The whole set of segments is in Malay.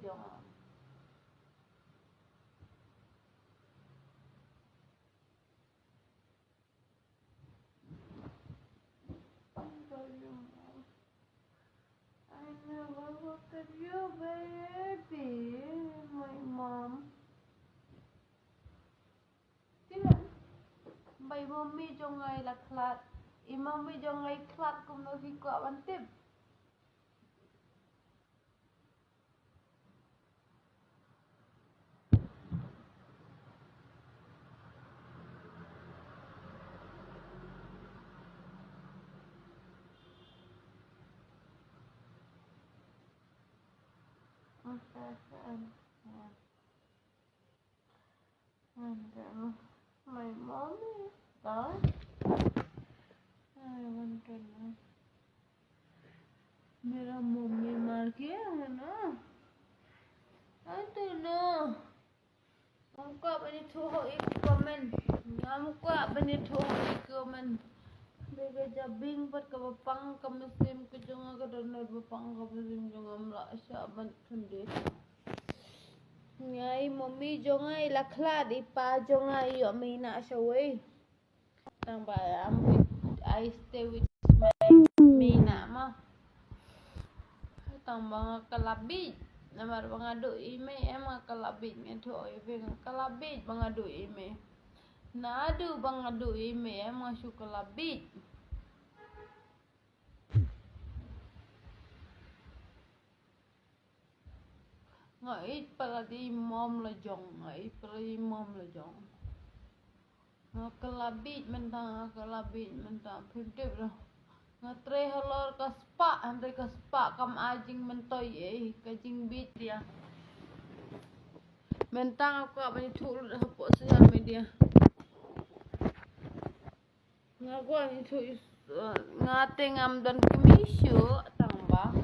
jangan. I never look at you, baby, my mom. Tidak, bay mommy jongai la klat. Imammi jongai klat kum no fi kwa bantib. And my mommy died. I want to know. मेरा मम्मी मर गया है ना? I don't know. Muka bani tuho comment. Muka bani tuho comment. Bega jabing pat ka bapang ka muslim ka jonga ka donor bapang ka muslim jonga mla syaban tunde. Ngai mommy jonga ila khlad ipa jonga yo mina shaway. Tang ba I stay with my mina ma. Tang ba kalabit. Namar bangadu ime emang kalabit ngetu oi kalabit bangadu ime. Nadu bangadu ime emang su kalabit. Ngait pala di mom la jong ngait pala di mom la jong. Kalabit mentang pimtip dah. Ngatre halor kaspa andre kaspa kam ajing mentoy kajing bit dia. Mentang aku apa ni thul dah po sosial media. Ngaku ni thul ngate ngam dan kumisyu tangba.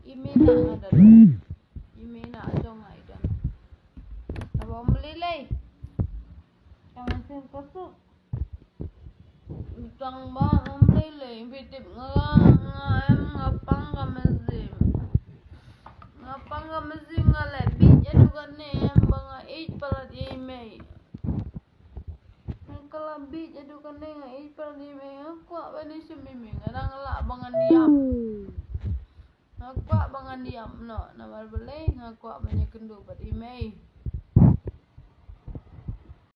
Imina ada tu. Imina jong ai dan. Aba melilai. Jangan sen kosuk. Tang ba melilai pitip em ngapang ka mazim. Ngapang ka mazim ngale bit adu kanne em banga 8 pala di mai. Kalau bit adu kanne nga 8 pala di mai aku apa ni semimi ngarang la bangan diam. Aku bangan diam no namar belai aku apa ni kendu padi mai.